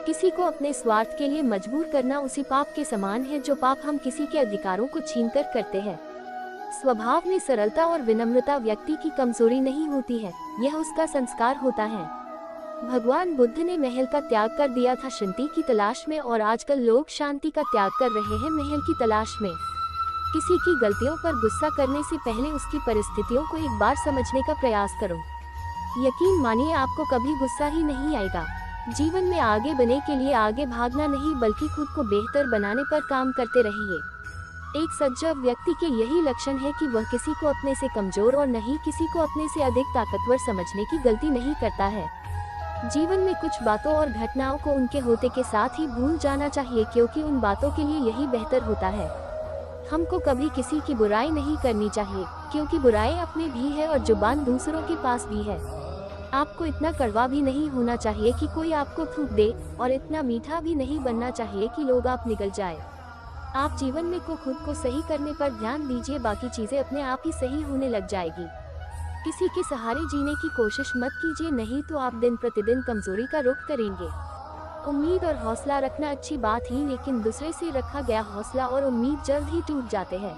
किसी को अपने स्वार्थ के लिए मजबूर करना उसी पाप के समान है जो पाप हम किसी के अधिकारों को छीनकर करते हैं। स्वभाव में सरलता और विनम्रता व्यक्ति की कमजोरी नहीं होती है, यह उसका संस्कार होता है। भगवान बुद्ध ने महल का त्याग कर दिया था शांति की तलाश में, और आजकल लोग शांति का त्याग कर रहे हैं महल की तलाश में। किसी की गलतियों पर गुस्सा करने से पहले उसकी परिस्थितियों को एक बार समझने का प्रयास करो। यकीन मानिए आपको कभी गुस्सा ही नहीं आएगा। जीवन में आगे बढ़ने के लिए आगे भागना नहीं बल्कि खुद को बेहतर बनाने पर काम करते रहिए। एक सच्चा व्यक्ति के यही लक्षण है कि वह किसी को अपने से कमजोर और नहीं किसी को अपने से अधिक ताकतवर समझने की गलती नहीं करता है। जीवन में कुछ बातों और घटनाओं को उनके होते के साथ ही भूल जाना चाहिए, क्योंकि उन बातों के लिए यही बेहतर होता है। हमको कभी किसी की बुराई नहीं करनी चाहिए, क्योंकि बुराई अपने भी है और जुबान दूसरों के पास भी है। आपको इतना कड़वा भी नहीं होना चाहिए कि कोई आपको थूक दे, और इतना मीठा भी नहीं बनना चाहिए कि लोग आप निगल जाए। आप जीवन में खुद को सही करने पर ध्यान दीजिए, बाकी चीजें अपने आप ही सही होने लग जाएगी। किसी के सहारे जीने की कोशिश मत कीजिए, नहीं तो आप दिन प्रतिदिन कमजोरी का रुख करेंगे। उम्मीद और हौसला रखना अच्छी बात ही, लेकिन दूसरे से रखा गया हौसला और उम्मीद जल्द ही टूट जाते हैं।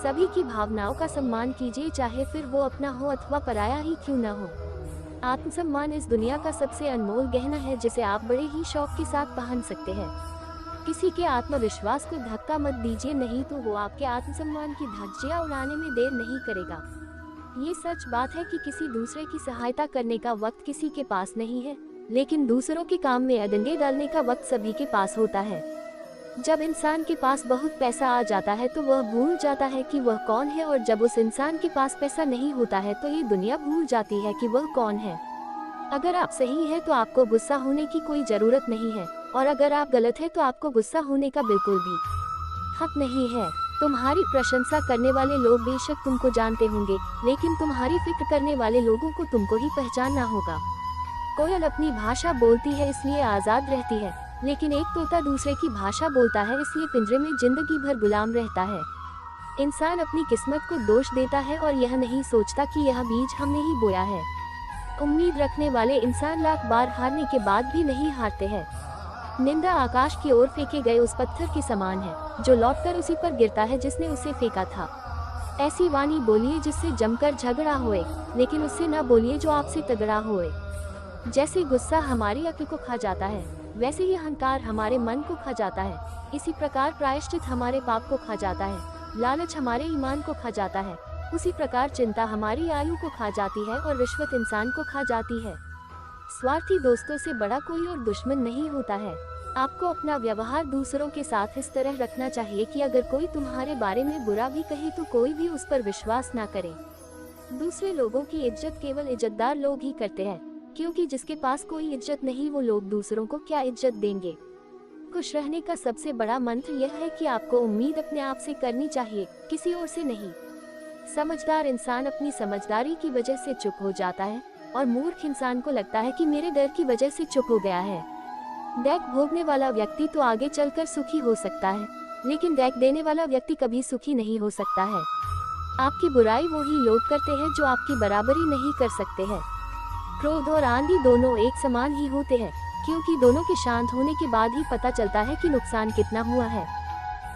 सभी की भावनाओं का सम्मान कीजिए, चाहे फिर वो अपना हो अथवा पराया ही क्यों न हो। आत्मसम्मान इस दुनिया का सबसे अनमोल गहना है, जिसे आप बड़े ही शौक के साथ पहन सकते हैं। किसी के आत्मविश्वास को धक्का मत दीजिए, नहीं तो वो आपके आत्मसम्मान की धज्जियां उड़ाने में देर नहीं करेगा। ये सच बात है कि किसी दूसरे की सहायता करने का वक्त किसी के पास नहीं है, लेकिन दूसरों के काम में अडंगे डालने का वक्त सभी के पास होता है। जब इंसान के पास बहुत पैसा आ जाता है तो वह भूल जाता है कि वह कौन है, और जब उस इंसान के पास पैसा नहीं होता है तो ये दुनिया भूल जाती है कि वह कौन है। अगर आप सही हैं तो आपको गुस्सा होने की कोई जरूरत नहीं है, और अगर आप गलत हैं तो आपको गुस्सा होने का बिल्कुल भी हक नहीं है। तुम्हारी प्रशंसा करने वाले लोग बेशक तुमको जानते होंगे, लेकिन तुम्हारी फिक्र करने वाले लोगों को तुमको ही पहचानना होगा। कोयल अपनी भाषा बोलती है इसलिए आजाद रहती है, लेकिन एक तोता दूसरे की भाषा बोलता है इसलिए पिंजरे में जिंदगी भर गुलाम रहता है। इंसान अपनी किस्मत को दोष देता है और यह नहीं सोचता कि यह बीज हमने ही बोया है। उम्मीद रखने वाले इंसान लाख बार हारने के बाद भी नहीं हारते हैं। निंदा आकाश की ओर फेंके गए उस पत्थर के समान है, जो लौटकर उसी पर गिरता है जिसने उसे फेंका था। ऐसी वाणी बोलिए जिससे जमकर झगड़ा होए, लेकिन उससे न बोलिए जो आपसे तगड़ा होए। जैसे गुस्सा हमारी अक्ल को खा जाता है, वैसे ही अहंकार हमारे मन को खा जाता है। इसी प्रकार प्रायश्चित हमारे पाप को खा जाता है, लालच हमारे ईमान को खा जाता है। उसी प्रकार चिंता हमारी आयु को खा जाती है, और रिश्वत इंसान को खा जाती है। स्वार्थी दोस्तों से बड़ा कोई और दुश्मन नहीं होता है। आपको अपना व्यवहार दूसरों के साथ इस तरह रखना चाहिए कि अगर कोई तुम्हारे बारे में बुरा भी कहे तो कोई भी उस पर विश्वास ना करे। दूसरे लोगों की इज्जत केवल इज्जतदार लोग ही करते हैं, क्योंकि जिसके पास कोई इज्जत नहीं वो लोग दूसरों को क्या इज्जत देंगे। खुश रहने का सबसे बड़ा मंत्र यह है कि आपको उम्मीद अपने आप से करनी चाहिए, किसी और से नहीं। समझदार इंसान अपनी समझदारी की वजह से चुप हो जाता है, और मूर्ख इंसान को लगता है कि मेरे डर की वजह से चुप हो गया है। दैक भोगने वाला व्यक्ति तो आगे चलकर सुखी हो सकता है, लेकिन दैक देने वाला व्यक्ति कभी सुखी नहीं हो सकता है। आपकी बुराई वो ही लोग करते हैं जो आपकी बराबरी नहीं कर सकते हैं। क्रोध और आंधी दोनों एक समान ही होते हैं, क्योंकि दोनों के शांत होने के बाद ही पता चलता है कि नुकसान कितना हुआ है।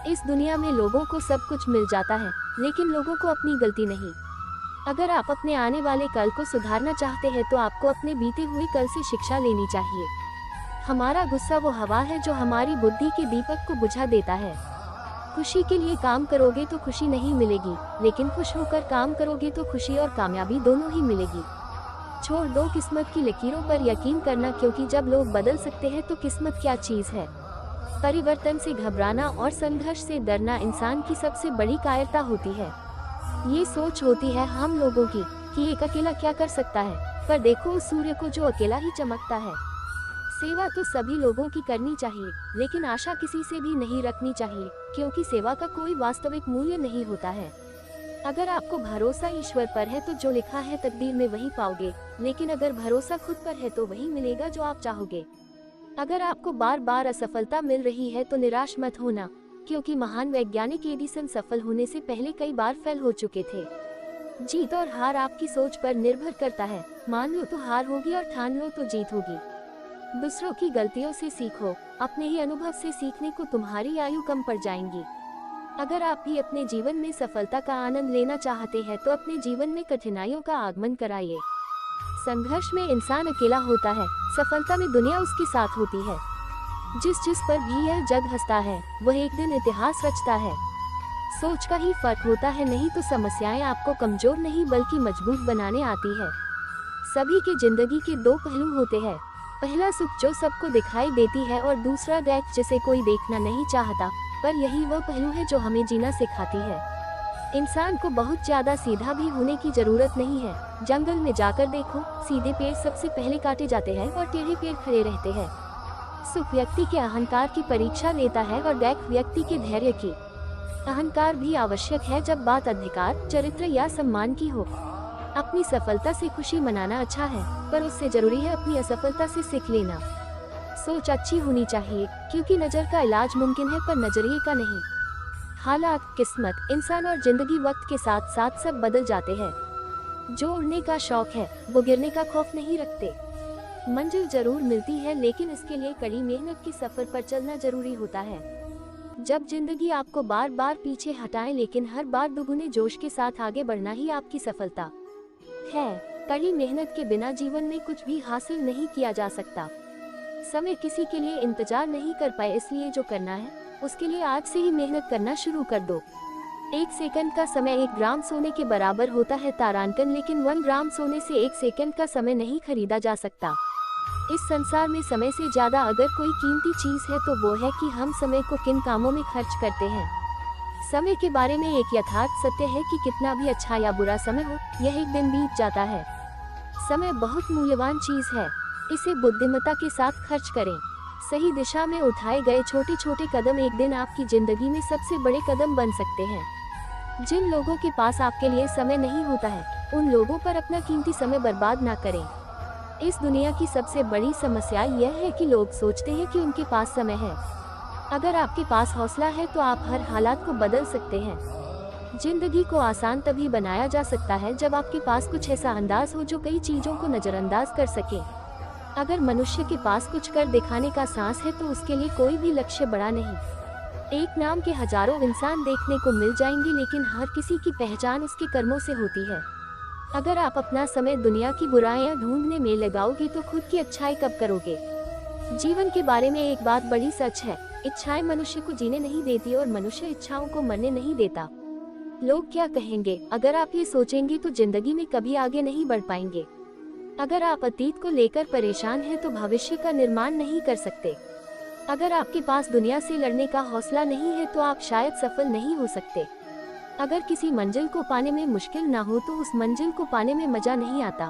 इस दुनिया में लोगों को सब कुछ मिल जाता है, लेकिन लोगों को अपनी गलती नहीं। अगर आप अपने आने वाले कल को सुधारना चाहते हैं तो आपको अपने बीते हुए कल से शिक्षा लेनी चाहिए। हमारा गुस्सा वो हवा है जो हमारी बुद्धि के दीपक को बुझा देता है। खुशी के लिए काम करोगे तो खुशी नहीं मिलेगी, लेकिन खुश होकर काम करोगे तो खुशी और कामयाबी दोनों ही मिलेगी। छोड़ दो किस्मत की लकीरों पर यकीन करना, क्योंकि जब लोग बदल सकते हैं तो किस्मत क्या चीज है। परिवर्तन से घबराना और संघर्ष से डरना इंसान की सबसे बड़ी कायरता होती है। ये सोच होती है हम लोगों की कि एक अकेला क्या कर सकता है, पर देखो उस सूर्य को जो अकेला ही चमकता है। सेवा तो सभी लोगों की करनी चाहिए, लेकिन आशा किसी से भी नहीं रखनी चाहिए, क्योंकि सेवा का कोई वास्तविक मूल्य नहीं होता है। अगर आपको भरोसा ईश्वर पर है तो जो लिखा है तकदीर में वही पाओगे, लेकिन अगर भरोसा खुद पर है तो वही मिलेगा जो आप चाहोगे। अगर आपको बार बार असफलता मिल रही है तो निराश मत होना, क्योंकि महान वैज्ञानिक एडिसन सफल होने से पहले कई बार फेल हो चुके थे। जीत और हार आपकी सोच पर निर्भर करता है। मान लो तो हार होगी और ठान लो तो जीत होगी। दूसरों की गलतियों से सीखो, अपने ही अनुभव से सीखने को तुम्हारी आयु कम पड़ जाएंगी। अगर आप भी अपने जीवन में सफलता का आनंद लेना चाहते हैं तो अपने जीवन में कठिनाइयों का आगमन कराइए। संघर्ष में इंसान अकेला होता है, सफलता में दुनिया उसके साथ होती है। जिस पर भी यह जग हंसता है वह एक दिन इतिहास रचता है। सोच का ही फर्क होता है, नहीं तो समस्याएं आपको कमजोर नहीं बल्कि मजबूत बनाने आती है। सभी के जिंदगी के दो पहलू होते हैं, पहला सुख जो सबको दिखाई देती है और दूसरा दैट जिसे कोई देखना नहीं चाहता, पर यही वो पहलू है जो हमें जीना सिखाती है। इंसान को बहुत ज्यादा सीधा भी होने की जरूरत नहीं है। जंगल में जाकर देखो, सीधे पेड़ सबसे पहले काटे जाते हैं और टेढ़े पेड़ खड़े रहते हैं। सुख व्यक्ति के अहंकार की परीक्षा लेता है और दैट व्यक्ति के धैर्य की। अहंकार भी आवश्यक है जब बात अधिकार, चरित्र या सम्मान की हो। अपनी सफलता से खुशी मनाना अच्छा है, पर उससे जरूरी है अपनी असफलता से सीख लेना। सोच अच्छी होनी चाहिए, क्योंकि नजर का इलाज मुमकिन है पर नजरिए का नहीं। हालात, किस्मत, इंसान और जिंदगी वक्त के साथ साथ सब बदल जाते हैं। जो उड़ने का शौक है वो गिरने का खौफ नहीं रखते। मंजिल जरूर मिलती है, लेकिन इसके लिए कड़ी मेहनत के सफर पर चलना जरूरी होता है। जब जिंदगी आपको बार बार पीछे हटाए, लेकिन हर बार दुगुने जोश के साथ आगे बढ़ना ही आपकी सफलता है। कड़ी मेहनत के बिना जीवन में कुछ भी हासिल नहीं किया जा सकता। समय किसी के लिए इंतजार नहीं कर पाए, इसलिए जो करना है उसके लिए आज से ही मेहनत करना शुरू कर दो। 1 सेकंड का समय 1 ग्राम सोने के बराबर होता है तारांकन, लेकिन 1 ग्राम सोने से 1 सेकंड का समय नहीं खरीदा जा सकता। इस संसार में समय से ज्यादा अगर कोई कीमती चीज है तो वो है कि हम समय को किन कामों में खर्च करते हैं। समय के बारे में एक यथार्थ सत्य है कि कितना भी अच्छा या बुरा समय हो, यह एक दिन बीत जाता है। समय बहुत मूल्यवान चीज है, इसे बुद्धिमत्ता के साथ खर्च करें। सही दिशा में उठाए गए छोटे छोटे कदम एक दिन आपकी जिंदगी में सबसे बड़े कदम बन सकते हैं। जिन लोगों के पास आपके लिए समय नहीं होता है, उन लोगों पर अपना कीमती समय बर्बाद ना करें। इस दुनिया की सबसे बड़ी समस्या यह है कि लोग सोचते हैं कि उनके पास समय है। अगर आपके पास हौसला है तो आप हर हालात को बदल सकते हैं। जिंदगी को आसान तभी बनाया जा सकता है जब आपके पास कुछ ऐसा अंदाज हो जो कई चीजों को नजरअंदाज कर सके। अगर मनुष्य के पास कुछ कर दिखाने का सांस है तो उसके लिए कोई भी लक्ष्य बड़ा नहीं। एक नाम के हजारों इंसान देखने को मिल जाएंगे, लेकिन हर किसी की पहचान उसके कर्मों से होती है। अगर आप अपना समय दुनिया की बुराइयां ढूंढने में लगाओगे तो खुद की अच्छाई कब करोगे। जीवन के बारे में एक बात बड़ी सच है, इच्छाएं मनुष्य को जीने नहीं देती और मनुष्य इच्छाओं को मरने नहीं देता। लोग क्या कहेंगे, अगर आप ये सोचेंगे तो जिंदगी में कभी आगे नहीं बढ़ पाएंगे। अगर आप अतीत को लेकर परेशान हैं तो भविष्य का निर्माण नहीं कर सकते। अगर आपके पास दुनिया से लड़ने का हौसला नहीं है तो आप शायद सफल नहीं हो सकते। अगर किसी मंजिल को पाने में मुश्किल ना हो तो उस मंजिल को पाने में मजा नहीं आता।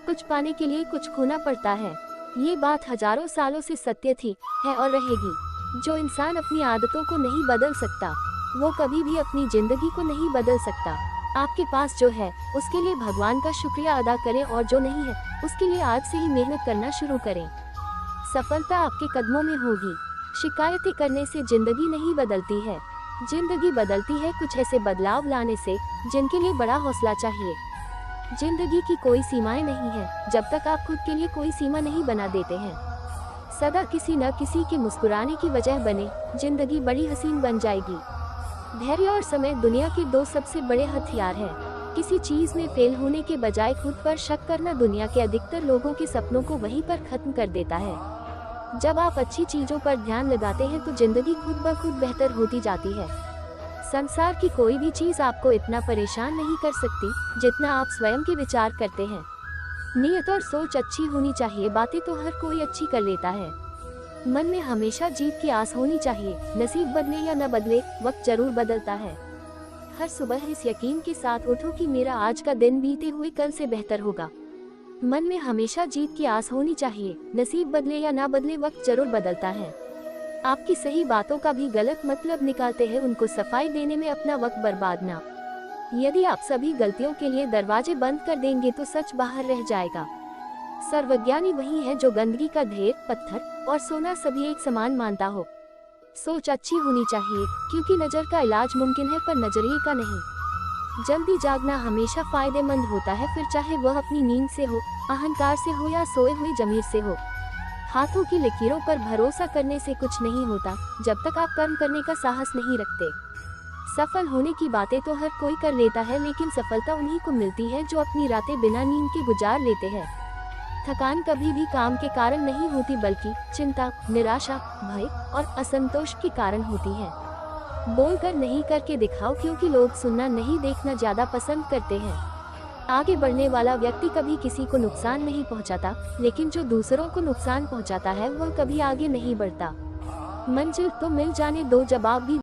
कुछ पाने के लिए कुछ खोना पड़ता है। ये बात हजारों सालों से सत्य थी, है और रहेगी। जो इंसान अपनी आदतों को नहीं बदल सकता वो कभी भी अपनी जिंदगी को नहीं बदल सकता। आपके पास जो है उसके लिए भगवान का शुक्रिया अदा करें और जो नहीं है उसके लिए आज से ही मेहनत करना शुरू करें। सफलता आपके कदमों में होगी। शिकायतें करने से जिंदगी नहीं बदलती है, जिंदगी बदलती है कुछ ऐसे बदलाव लाने से जिनके लिए बड़ा हौसला चाहिए। जिंदगी की कोई सीमाएं नहीं है जब तक आप खुद के लिए कोई सीमा नहीं बना देते हैं। सदा किसी न किसी के मुस्कुराने की वजह बने, जिंदगी बड़ी हसीन बन जाएगी। धैर्य और समय दुनिया के 2 सबसे बड़े हथियार हैं। किसी चीज में फेल होने के बजाय खुद पर शक करना दुनिया के अधिकतर लोगों के सपनों को वहीं पर खत्म कर देता है। जब आप अच्छी चीजों पर ध्यान लगाते हैं तो जिंदगी खुद ब खुद बेहतर होती जाती है। संसार की कोई भी चीज आपको इतना परेशान नहीं कर सकती जितना आप स्वयं के विचार करते हैं। नियत और सोच अच्छी होनी चाहिए, बातें तो हर कोई अच्छी कर लेता है। मन में हमेशा जीत की आस होनी चाहिए, नसीब बदले या न बदले वक्त जरूर बदलता है। हर सुबह इस यकीन के साथ उठो कि मेरा आज का दिन बीते हुए कल से बेहतर होगा। मन में हमेशा जीत की आस होनी चाहिए, नसीब बदले या ना बदले वक्त जरूर बदलता है। आपकी सही बातों का भी गलत मतलब निकालते हैं, उनको सफाई देने में अपना वक्त बर्बाद ना। यदि आप सभी गलतियों के लिए दरवाजे बंद कर देंगे तो सच बाहर रह जाएगा। सर्वज्ञानी वही है जो गंदगी का ढेर, पत्थर और सोना सभी एक समान मानता हो। सोच अच्छी होनी चाहिए, क्योंकि नजर का इलाज मुमकिन है पर नजरिए का नहीं। जल्दी जागना हमेशा फायदेमंद होता है, फिर चाहे वह अपनी नींद से हो, अहंकार से हो या सोए हुए जमीर से हो। हाथों की लकीरों पर भरोसा करने से कुछ नहीं होता जब तक आप कर्म करने का साहस नहीं रखते। सफल होने की बातें तो हर कोई कर लेता है, लेकिन सफलता उन्हीं को मिलती है जो अपनी रातें बिना नींद के गुजार लेते हैं। थकान कभी भी काम के कारण नहीं होती, बल्कि चिंता, निराशा, भय और असंतोष के कारण होती है। बोलकर नहीं करके दिखाओ, क्योंकि लोग सुनना नहीं देखना ज्यादा पसंद करते हैं। आगे बढ़ने वाला व्यक्ति कभी किसी को नुकसान नहीं पहुंचाता, लेकिन जो दूसरों को नुकसान पहुंचाता है वह कभी आगे नहीं बढ़ता। मंजिल तो मिल जाने दो, जवाब भी